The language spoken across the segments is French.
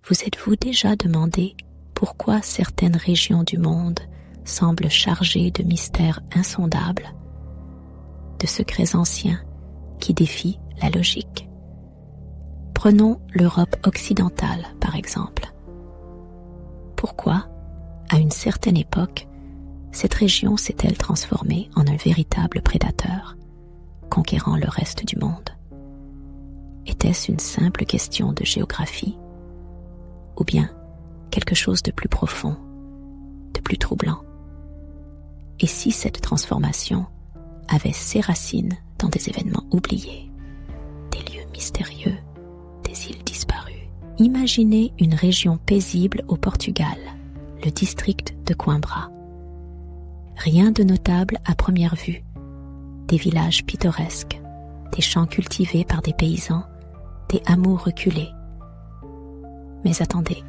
Vous êtes-vous déjà demandé pourquoi certaines régions du monde semblent chargées de mystères insondables, de secrets anciens qui défient la logique? Prenons l'Europe occidentale, par exemple. Pourquoi, à une certaine époque, cette région s'est-elle transformée en un véritable prédateur, conquérant le reste du monde? Était-ce une simple question de géographie, ou bien quelque chose de plus profond, de plus troublant? Et si cette transformation avait ses racines dans des événements oubliés, des lieux mystérieux, des îles disparues? Imaginez une région paisible au Portugal, le district de Coimbra. Rien de notable à première vue, des villages pittoresques, des champs cultivés par des paysans, des hameaux reculés. Mais attendez,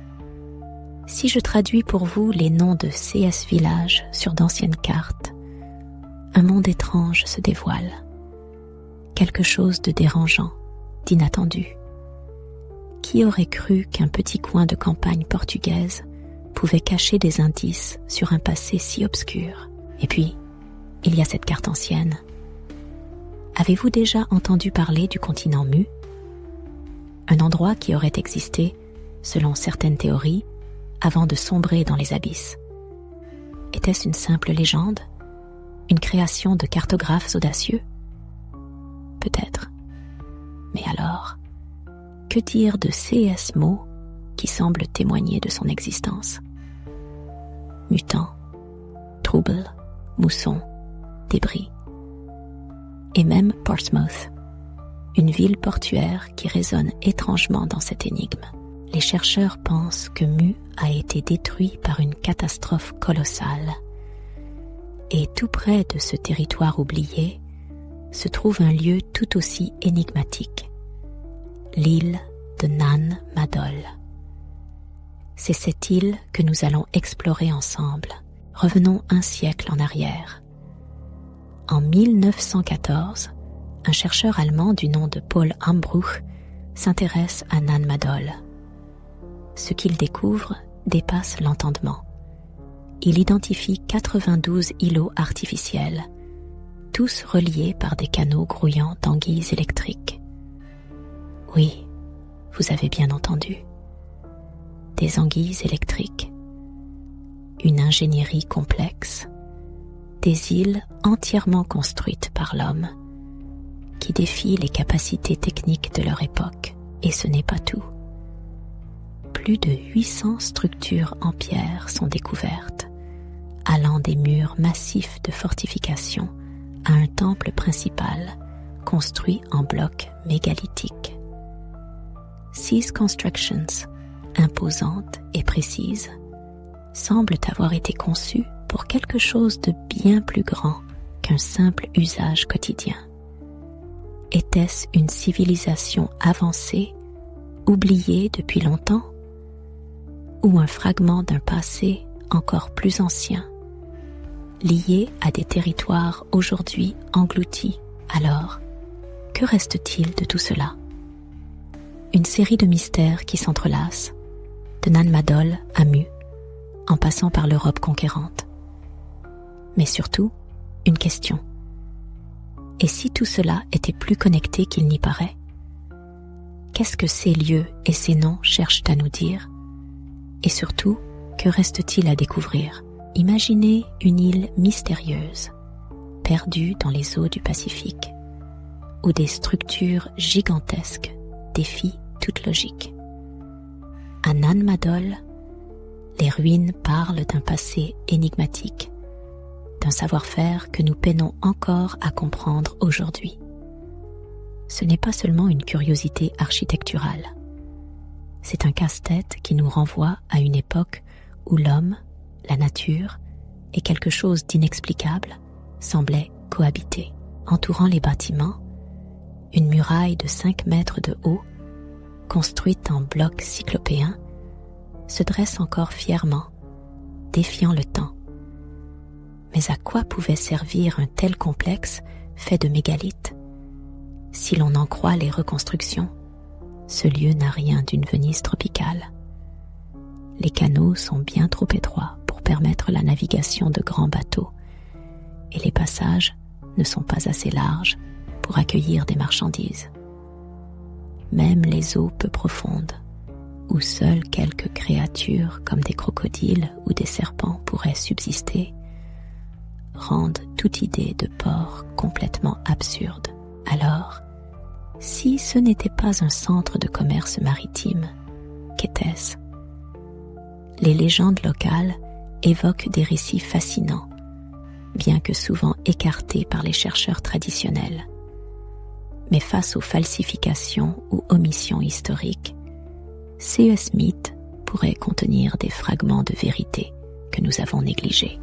si je traduis pour vous les noms de CS villages sur d'anciennes cartes, un monde étrange se dévoile, quelque chose de dérangeant, d'inattendu. Qui aurait cru qu'un petit coin de campagne portugaise pouvait cacher des indices sur un passé si obscur? Et puis, il y a cette carte ancienne. Avez-vous déjà entendu parler du continent mu? Un endroit qui aurait existé, selon certaines théories, avant de sombrer dans les abysses. Était-ce une simple légende? Une création de cartographes audacieux? Peut-être. Mais alors, que dire de ces mots qui semblent témoigner de son existence? Mutant, trouble, mousson, débris. Et même Portsmouth, une ville portuaire qui résonne étrangement dans cette énigme. Les chercheurs pensent que Mu a été détruit par une catastrophe colossale. Et tout près de ce territoire oublié se trouve un lieu tout aussi énigmatique, l'île de Nan Madol. C'est cette île que nous allons explorer ensemble. Revenons un siècle en arrière. En 1914, un chercheur allemand du nom de Paul Ambruch s'intéresse à Nan Madol. Ce qu'il découvre dépasse l'entendement. Il identifie 92 îlots artificiels, tous reliés par des canaux grouillants d'anguilles électriques. Oui, vous avez bien entendu. Des anguilles électriques. Une ingénierie complexe. Des îles entièrement construites par l'homme, qui défient les capacités techniques de leur époque. Et ce n'est pas tout. Plus de 800 structures en pierre sont découvertes, allant des murs massifs de fortification à un temple principal construit en blocs mégalithiques. Ces constructions, imposantes et précises, semblent avoir été conçues pour quelque chose de bien plus grand qu'un simple usage quotidien. Était-ce une civilisation avancée, oubliée depuis longtemps, ou un fragment d'un passé encore plus ancien, lié à des territoires aujourd'hui engloutis? Alors, que reste-t-il de tout cela? Une série de mystères qui s'entrelacent, de Nan Madol à Mu, en passant par l'Europe conquérante. Mais surtout, une question. Et si tout cela était plus connecté qu'il n'y paraît? Qu'est-ce que ces lieux et ces noms cherchent à nous dire? Et surtout, que reste-t-il à découvrir? Imaginez une île mystérieuse, perdue dans les eaux du Pacifique, où des structures gigantesques défient toute logique. À Nan Madol, les ruines parlent d'un passé énigmatique, d'un savoir-faire que nous peinons encore à comprendre aujourd'hui. Ce n'est pas seulement une curiosité architecturale. C'est un casse-tête qui nous renvoie à une époque où l'homme, la nature et quelque chose d'inexplicable semblaient cohabiter. Entourant les bâtiments, une muraille de 5 mètres de haut, construite en blocs cyclopéens, se dresse encore fièrement, défiant le temps. Mais à quoi pouvait servir un tel complexe fait de mégalithes? Si l'on en croit les reconstructions, ce lieu n'a rien d'une Venise tropicale. canaux sont bien trop étroits pour permettre la navigation de grands bateaux et les passages ne sont pas assez larges pour accueillir des marchandises. Même les eaux peu profondes, où seules quelques créatures comme des crocodiles ou des serpents pourraient subsister, rendent toute idée de port complètement absurde. Alors, si ce n'était pas un centre de commerce maritime, qu'était-ce? Les légendes locales évoquent des récits fascinants, bien que souvent écartés par les chercheurs traditionnels. Mais face aux falsifications ou omissions historiques, ces mythes pourraient contenir des fragments de vérité que nous avons négligés.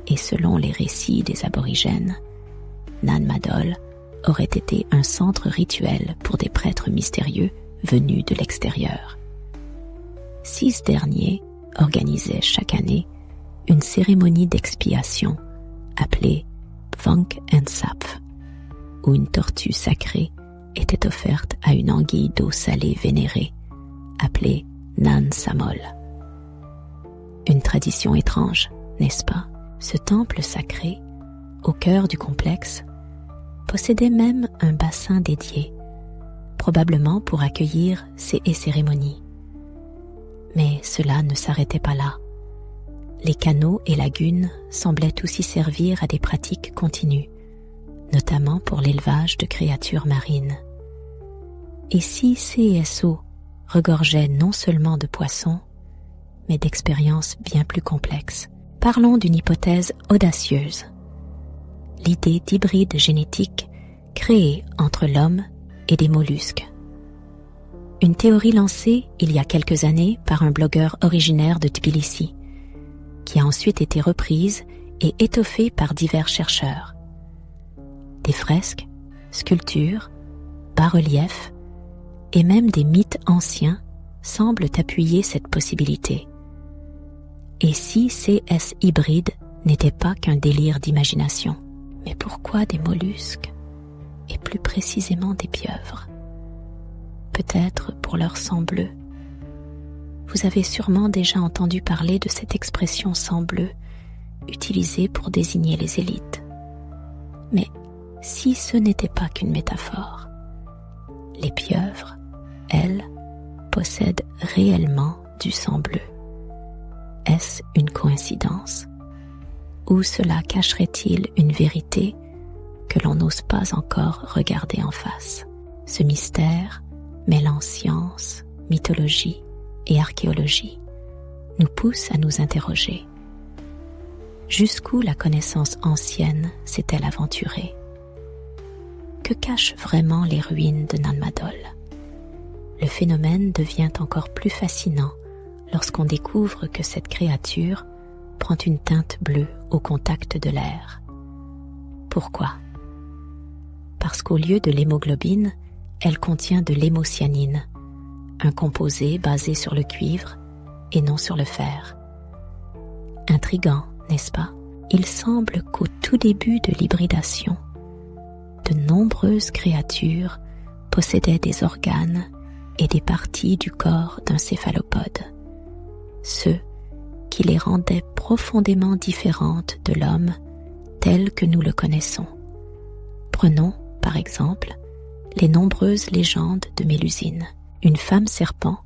Et selon les récits des aborigènes, Nan Madol aurait été un centre rituel pour des prêtres mystérieux venus de l'extérieur. 6 derniers organisaient chaque année une cérémonie d'expiation appelée Pvank and Sapf, où une tortue sacrée était offerte à une anguille d'eau salée vénérée, appelée Nan Samol. Une tradition étrange, n'est-ce pas? Ce temple sacré, au cœur du complexe, possédait même un bassin dédié, probablement pour accueillir ces cérémonies. Mais cela ne s'arrêtait pas là. Les canaux et lagunes semblaient aussi servir à des pratiques continues, notamment pour l'élevage de créatures marines. Et si ces eaux regorgeaient non seulement de poissons, mais d'expériences bien plus complexes? Parlons d'une hypothèse audacieuse. L'idée d'hybride génétique créée entre l'homme et des mollusques. Une théorie lancée il y a quelques années par un blogueur originaire de Tbilissi, qui a ensuite été reprise et étoffée par divers chercheurs. Des fresques, sculptures, bas-reliefs et même des mythes anciens semblent appuyer cette possibilité. Et si CS hybride n'était pas qu'un délire d'imagination? Mais pourquoi des mollusques, et plus précisément des pieuvres? Peut-être pour leur sang bleu. Vous avez sûrement déjà entendu parler de cette expression sang bleu, utilisée pour désigner les élites. Mais si ce n'était pas qu'une métaphore, les pieuvres, elles, possèdent réellement du sang bleu. Est-ce une coïncidence? Ou cela cacherait-il une vérité que l'on n'ose pas encore regarder en face? Ce mystère, mêlant science, mythologie et archéologie, nous pousse à nous interroger. Jusqu'où la connaissance ancienne s'est-elle aventurée? Que cachent vraiment les ruines de Nan Madol? Le phénomène devient encore plus fascinant lorsqu'on découvre que cette créature prend une teinte bleue au contact de l'air. Pourquoi? Parce qu'au lieu de l'hémoglobine, elle contient de l'hémocyanine, un composé basé sur le cuivre et non sur le fer. Intriguant, n'est-ce pas? Il semble qu'au tout début de l'hybridation, de nombreuses créatures possédaient des organes et des parties du corps d'un céphalopode, ceux qui les rendaient profondément différentes de l'homme tel que nous le connaissons. Prenons, par exemple, les nombreuses légendes de Mélusine, une femme serpent,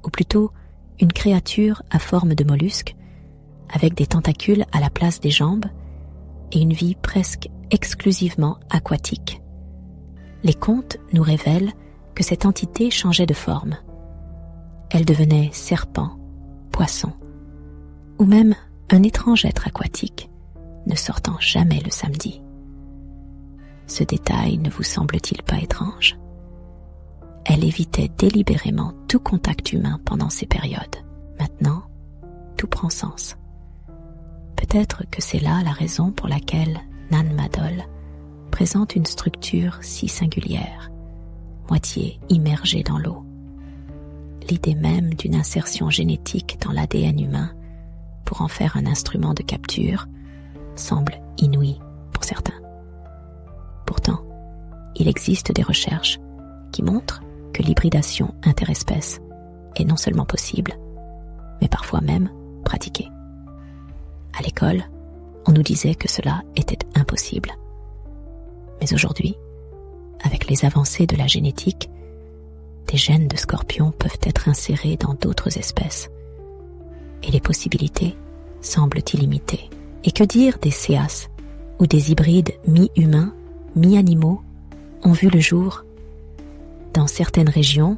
ou plutôt une créature à forme de mollusque, avec des tentacules à la place des jambes et une vie presque exclusivement aquatique. Les contes nous révèlent que cette entité changeait de forme. Elle devenait serpent, poisson, ou même un étrange être aquatique, ne sortant jamais le samedi. Ce détail ne vous semble-t-il pas étrange? Elle évitait délibérément tout contact humain pendant ces périodes. Maintenant, tout prend sens. Peut-être que c'est là la raison pour laquelle Nan Madol présente une structure si singulière, moitié immergée dans l'eau. L'idée même d'une insertion génétique dans l'ADN humain pour en faire un instrument de capture semble inouïe pour certains. Pourtant, il existe des recherches qui montrent que l'hybridation interespèce est non seulement possible, mais parfois même pratiqué. À l'école, on nous disait que cela était impossible. Mais aujourd'hui, avec les avancées de la génétique, des gènes de scorpions peuvent être insérés dans d'autres espèces. Et les possibilités semblent illimitées. Et que dire des céas, où des hybrides mi-humains, mi-animaux ont vu le jour? Dans certaines régions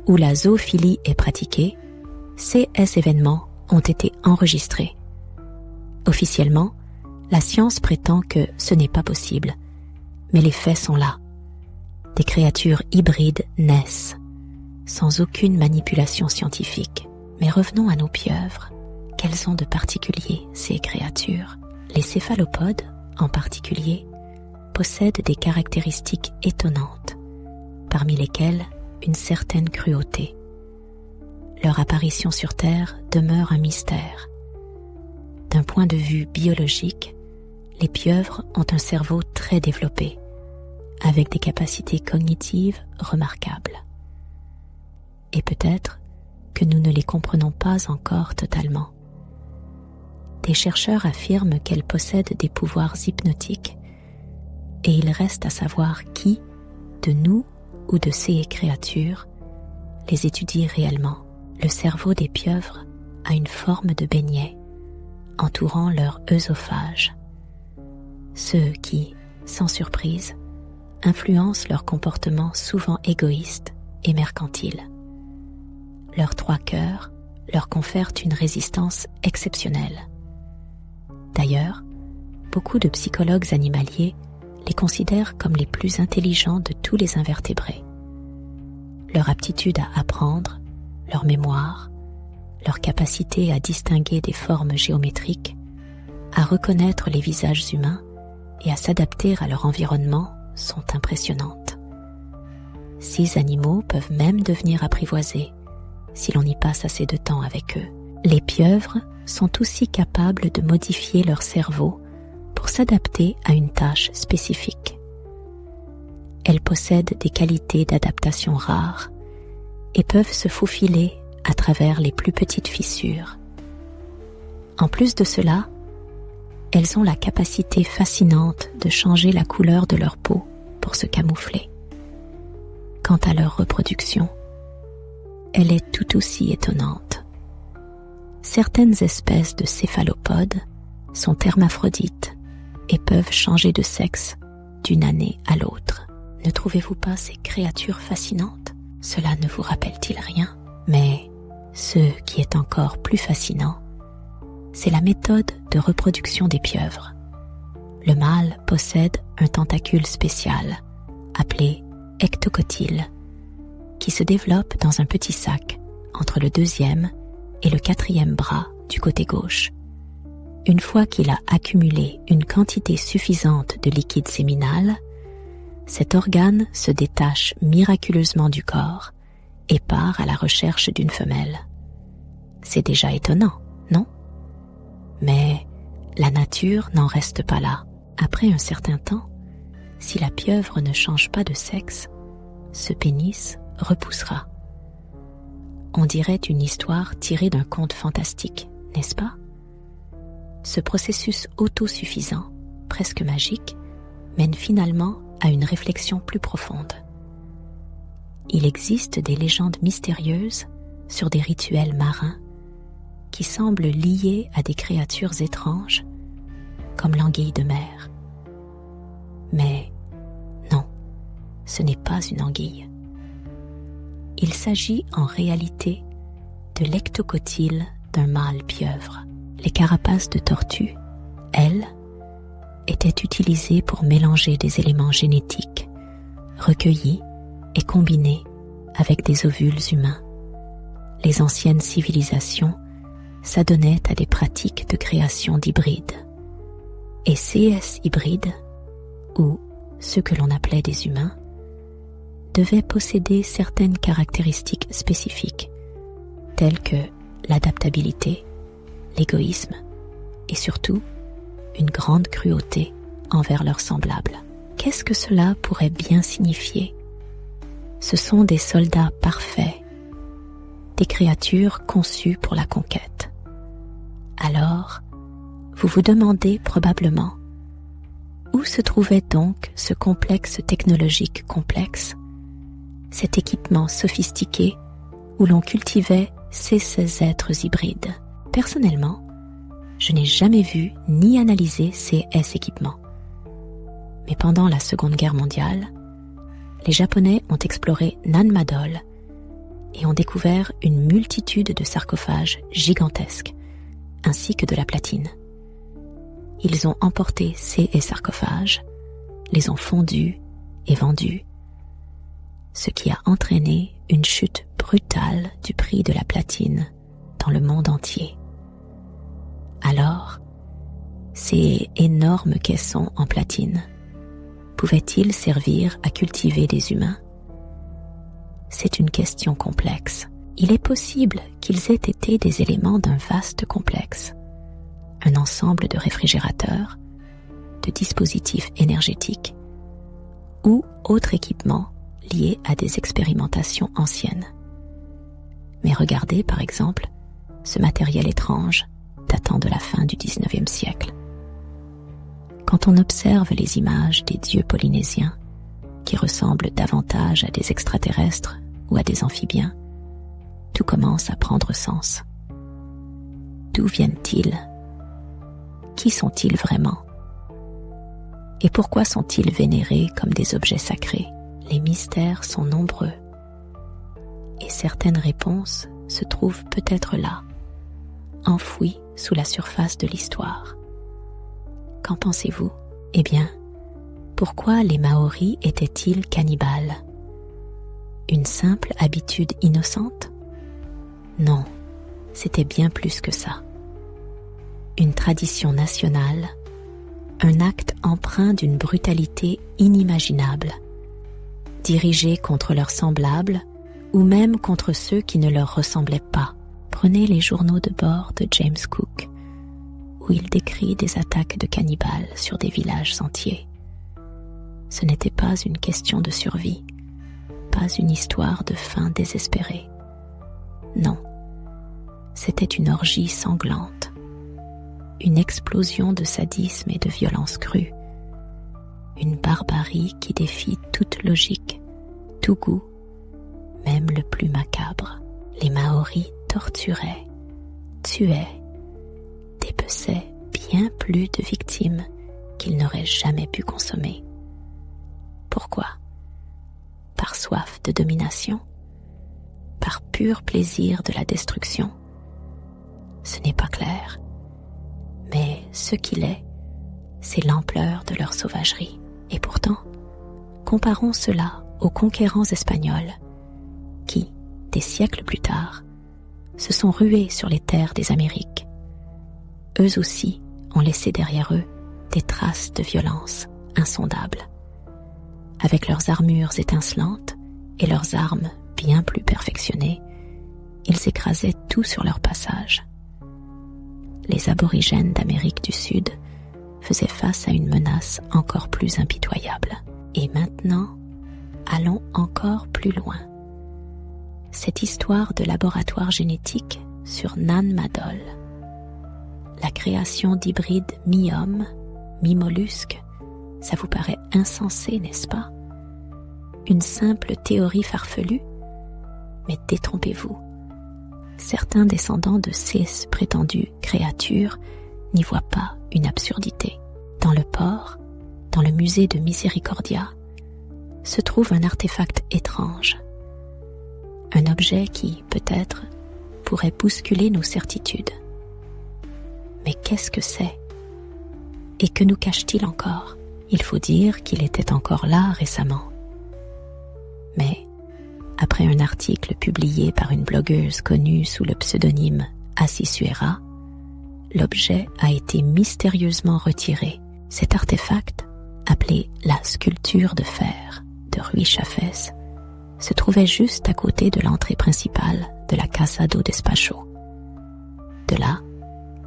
où la zoophilie est pratiquée, ces événements ont été enregistrés. Officiellement, la science prétend que ce n'est pas possible, mais les faits sont là. Des créatures hybrides naissent, sans aucune manipulation scientifique. Mais revenons à nos pieuvres. Quelles ont de particulier ces créatures? Les céphalopodes, en particulier, possèdent des caractéristiques étonnantes, parmi lesquelles une certaine cruauté. Leur apparition sur Terre demeure un mystère. D'un point de vue biologique, les pieuvres ont un cerveau très développé, avec des capacités cognitives remarquables. Et peut-être que nous ne les comprenons pas encore totalement. Des chercheurs affirment qu'elles possèdent des pouvoirs hypnotiques, et il reste à savoir qui, de nous ou de ces créatures, les étudie réellement. Le cerveau des pieuvres a une forme de beignet, entourant leur œsophage. Ceux qui, sans surprise, influencent leur comportement souvent égoïste et mercantile. Leurs 3 cœurs leur confèrent une résistance exceptionnelle. D'ailleurs, beaucoup de psychologues animaliers les considèrent comme les plus intelligents de tous les invertébrés. Leur aptitude à apprendre, leur mémoire, leur capacité à distinguer des formes géométriques, à reconnaître les visages humains et à s'adapter à leur environnement sont impressionnantes. Ces animaux peuvent même devenir apprivoisés si l'on y passe assez de temps avec eux. Les pieuvres sont aussi capables de modifier leur cerveau pour s'adapter à une tâche spécifique. Elles possèdent des qualités d'adaptation rares et peuvent se faufiler à travers les plus petites fissures. En plus de cela, elles ont la capacité fascinante de changer la couleur de leur peau pour se camoufler. Quant à leur reproduction, elle est tout aussi étonnante. Certaines espèces de céphalopodes sont hermaphrodites et peuvent changer de sexe d'une année à l'autre. Ne trouvez-vous pas ces créatures fascinantes? Cela ne vous rappelle-t-il rien? Mais ce qui est encore plus fascinant, c'est la méthode de reproduction des pieuvres. Le mâle possède un tentacule spécial, appelé ectocotyle, qui se développe dans un petit sac entre le 2e et le 4e bras du côté gauche. Une fois qu'il a accumulé une quantité suffisante de liquide séminal, cet organe se détache miraculeusement du corps et part à la recherche d'une femelle. C'est déjà étonnant, non? Mais la nature n'en reste pas là. Après un certain temps, si la pieuvre ne change pas de sexe, ce pénis repoussera. On dirait une histoire tirée d'un conte fantastique, n'est-ce pas? Ce processus autosuffisant, presque magique, mène finalement à une réflexion plus profonde. Il existe des légendes mystérieuses sur des rituels marins qui semblent liés à des créatures étranges, comme l'anguille de mer. Mais non, ce n'est pas une anguille. Il s'agit en réalité de l'ectocotyle d'un mâle pieuvre. Les carapaces de tortue, elles, étaient utilisées pour mélanger des éléments génétiques, recueillis et combinés avec des ovules humains. Les anciennes civilisations s'adonnaient à des pratiques de création d'hybrides. Et ces hybrides, ou ceux que l'on appelait des humains, devaient posséder certaines caractéristiques spécifiques, telles que l'adaptabilité, l'égoïsme et surtout une grande cruauté envers leurs semblables. Qu'est-ce que cela pourrait bien signifier? Ce sont des soldats parfaits, des créatures conçues pour la conquête. Alors, vous vous demandez probablement où se trouvait donc ce complexe technologique complexe, cet équipement sophistiqué où l'on cultivait ces êtres hybrides. Personnellement, je n'ai jamais vu ni analysé ces équipements. Mais pendant la Seconde Guerre mondiale, les Japonais ont exploré Nanmadol et ont découvert une multitude de sarcophages gigantesques, ainsi que de la platine. Ils ont emporté ces sarcophages, les ont fondus et vendus, ce qui a entraîné une chute brutale du prix de la platine dans le monde entier. Alors, ces énormes caissons en platine pouvaient-ils servir à cultiver des humains? C'est une question complexe. Il est possible qu'ils aient été des éléments d'un vaste complexe, un ensemble de réfrigérateurs, de dispositifs énergétiques ou autres équipements liés à des expérimentations anciennes. Mais regardez par exemple ce matériel étrange datant de la fin du XIXe siècle. Quand on observe les images des dieux polynésiens, qui ressemblent davantage à des extraterrestres ou à des amphibiens, tout commence à prendre sens. D'où viennent-ils? Qui sont-ils vraiment? Et pourquoi sont-ils vénérés comme des objets sacrés? Les mystères sont nombreux, et certaines réponses se trouvent peut-être là, enfouies sous la surface de l'histoire. Qu'en pensez-vous? Eh bien, pourquoi les Maoris étaient-ils cannibales? Une simple habitude innocente? Non, c'était bien plus que ça. Une tradition nationale, un acte empreint d'une brutalité inimaginable, dirigé contre leurs semblables ou même contre ceux qui ne leur ressemblaient pas. Prenez les journaux de bord de James Cook, où il décrit des attaques de cannibales sur des villages entiers. Ce n'était pas une question de survie, pas une histoire de faim désespérée. Non, c'était une orgie sanglante, une explosion de sadisme et de violence crue, une barbarie qui défie toute logique, tout goût, même le plus macabre. Les Maoris torturaient, tuaient, dépeçaient bien plus de victimes qu'ils n'auraient jamais pu consommer. Pourquoi? Par soif de domination? Par pur plaisir de la destruction? Ce n'est pas clair, mais ce qu'il est, c'est l'ampleur de leur sauvagerie. Et pourtant, comparons cela aux conquérants espagnols qui, des siècles plus tard, se sont rués sur les terres des Amériques. Eux aussi ont laissé derrière eux des traces de violence insondables. Avec leurs armures étincelantes et leurs armes bien plus perfectionnées, ils écrasaient tout sur leur passage. Les aborigènes d'Amérique du Sud faisaient face à une menace encore plus impitoyable. Et maintenant, allons encore plus loin. Cette histoire de laboratoire génétique sur Nanmadol, la création d'hybrides mi-hommes, mi-mollusques, ça vous paraît insensé, n'est-ce pas? Une simple théorie farfelue? Mais détrompez-vous. Certains descendants de ces prétendues créatures n'y voient pas une absurdité. Dans le port, dans le musée de Misericordia, se trouve un artefact étrange. Un objet qui, peut-être, pourrait bousculer nos certitudes. Mais qu'est-ce que c'est? Et que nous cache-t-il encore? Il faut dire qu'il était encore là récemment. Mais, après un article publié par une blogueuse connue sous le pseudonyme Assisuera, l'objet a été mystérieusement retiré. Cet artefact, appelé la sculpture de fer de Ruy Chafes, se trouvait juste à côté de l'entrée principale de la Casa do Despacho. De là,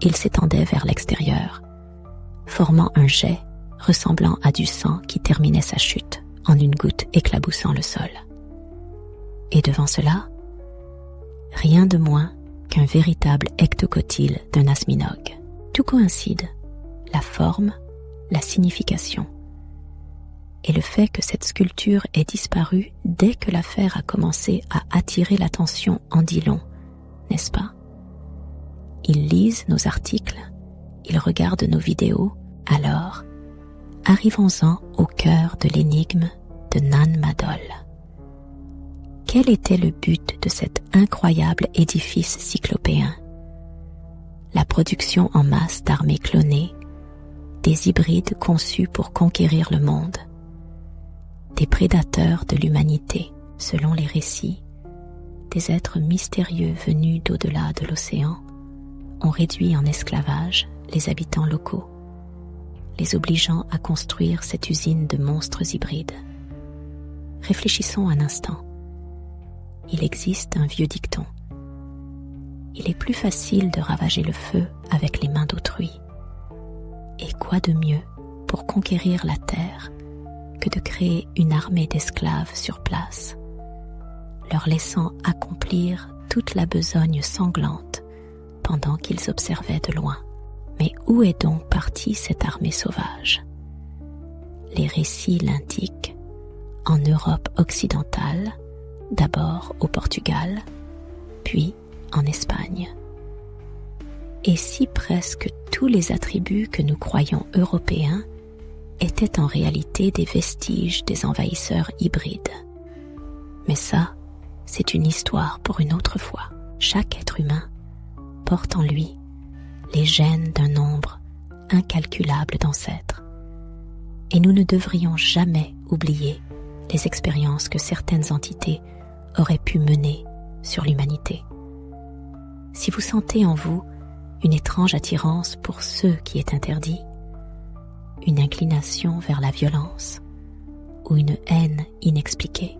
il s'étendait vers l'extérieur, formant un jet ressemblant à du sang qui terminait sa chute en une goutte éclaboussant le sol. Et devant cela, rien de moins qu'un véritable ectocotyle d'un asminogue. Tout coïncide, la forme, la signification. Et le fait que cette sculpture ait disparu dès que l'affaire a commencé à attirer l'attention en dit long, n'est-ce pas? Ils lisent nos articles, ils regardent nos vidéos, alors arrivons-en au cœur de l'énigme de Nan Madol. Quel était le but de cet incroyable édifice cyclopéen? La production en masse d'armées clonées, des hybrides conçus pour conquérir le monde, des prédateurs de l'humanité, selon les récits, des êtres mystérieux venus d'au-delà de l'océan ont réduit en esclavage les habitants locaux, les obligeant à construire cette usine de monstres hybrides. Réfléchissons un instant. Il existe un vieux dicton. Il est plus facile de ravager le feu avec les mains d'autrui. Et quoi de mieux pour conquérir la terre que de créer une armée d'esclaves sur place, leur laissant accomplir toute la besogne sanglante pendant qu'ils observaient de loin. Mais où est donc partie cette armée sauvage? Les récits l'indiquent, en Europe occidentale, d'abord au Portugal, puis en Espagne. Et si presque tous les attributs que nous croyons européens étaient en réalité des vestiges des envahisseurs hybrides? Mais ça, c'est une histoire pour une autre fois. Chaque être humain porte en lui les gènes d'un nombre incalculable d'ancêtres. Et nous ne devrions jamais oublier les expériences que certaines entités auraient pu mener sur l'humanité. Si vous sentez en vous une étrange attirance pour ce qui est interdit, une inclination vers la violence ou une haine inexpliquée,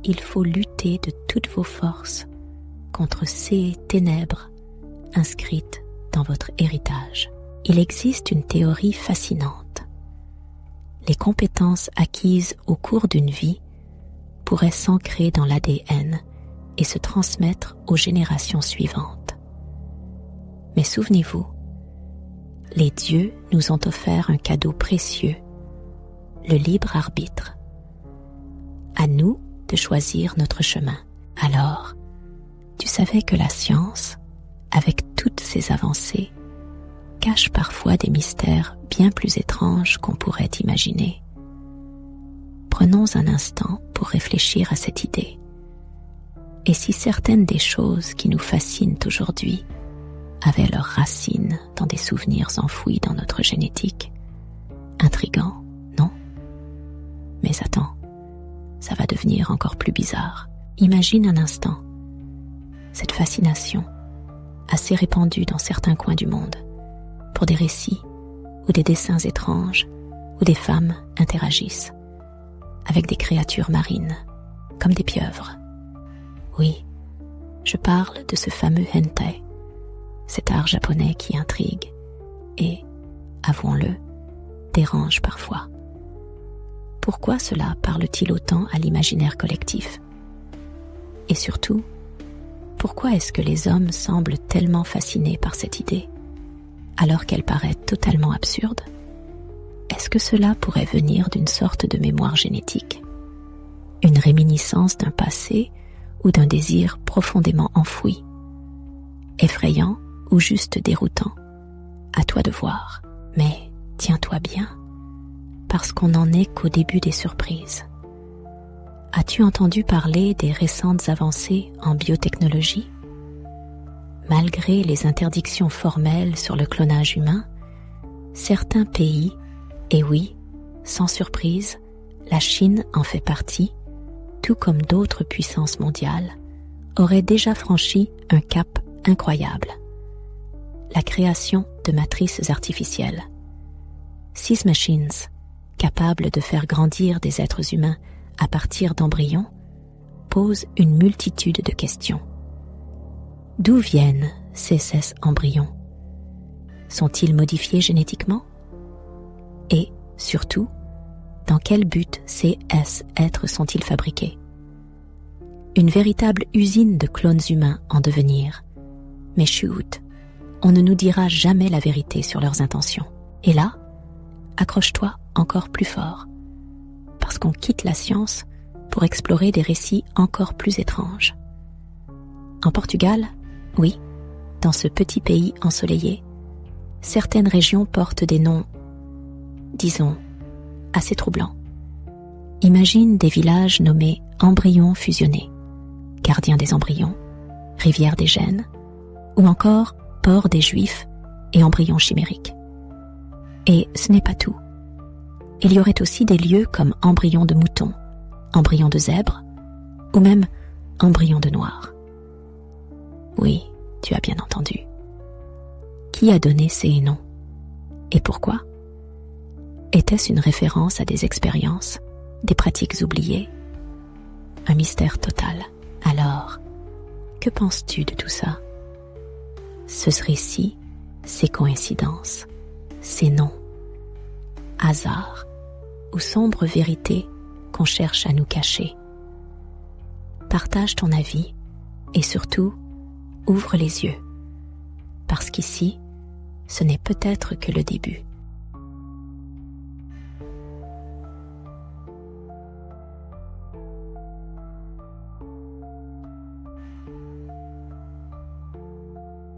il faut lutter de toutes vos forces contre ces ténèbres inscrites dans votre héritage. Il existe une théorie fascinante. Les compétences acquises au cours d'une vie pourraient s'ancrer dans l'ADN et se transmettre aux générations suivantes. Mais souvenez-vous, les dieux nous ont offert un cadeau précieux, le libre arbitre. À nous de choisir notre chemin. Alors, tu savais que la science, avec toutes ses avancées, cache parfois des mystères bien plus étranges qu'on pourrait imaginer. Prenons un instant pour réfléchir à cette idée. Et si certaines des choses qui nous fascinent aujourd'hui avaient leurs racines dans des souvenirs enfouis dans notre génétique? Intriguant, non? Mais attends, ça va devenir encore plus bizarre. Imagine un instant cette fascination assez répandue dans certains coins du monde pour des récits ou des dessins étranges où des femmes interagissent avec des créatures marines comme des pieuvres. Oui, je parle de ce fameux hentai, cet art japonais qui intrigue et, avouons-le, dérange parfois. Pourquoi cela parle-t-il autant à l'imaginaire collectif? Et surtout, pourquoi est-ce que les hommes semblent tellement fascinés par cette idée, alors qu'elle paraît totalement absurde? Est-ce que cela pourrait venir d'une sorte de mémoire génétique, une réminiscence d'un passé ou d'un désir profondément enfoui, effrayant ou juste déroutant? À toi de voir, mais tiens-toi bien, parce qu'on n'en est qu'au début des surprises. As-tu entendu parler des récentes avancées en biotechnologie? Malgré les interdictions formelles sur le clonage humain, certains pays, et oui, sans surprise, la Chine en fait partie, tout comme d'autres puissances mondiales, auraient déjà franchi un cap incroyable. La création de matrices artificielles. 6 machines, capables de faire grandir des êtres humains à partir d'embryons, posent une multitude de questions. D'où viennent ces embryons? Sont-ils modifiés génétiquement? Et, surtout, dans quel but ces êtres sont-ils fabriqués? une véritable usine de clones humains en devenir. Mais chut, on ne nous dira jamais la vérité sur leurs intentions. Et là, accroche-toi encore plus fort, parce qu'on quitte la science pour explorer des récits encore plus étranges. En Portugal, oui, dans ce petit pays ensoleillé, certaines régions portent des noms, disons, assez troublants. Imagine des villages nommés embryons fusionnés, gardien des embryons, rivière des gènes, ou encore port des juifs et embryons chimériques. Et ce n'est pas tout. Il y aurait aussi des lieux comme embryons de moutons, embryons de zèbres, ou même embryons de noirs. Oui, tu as bien entendu. Qui a donné ces noms? Et pourquoi? Était-ce une référence à des expériences, des pratiques oubliées? Un mystère total. Alors, que penses-tu de tout ça? Ce récit, ces coïncidences, ces noms, hasard ou sombre vérité qu'on cherche à nous cacher. Partage ton avis et surtout, ouvre les yeux. Parce qu'ici, ce n'est peut-être que le début.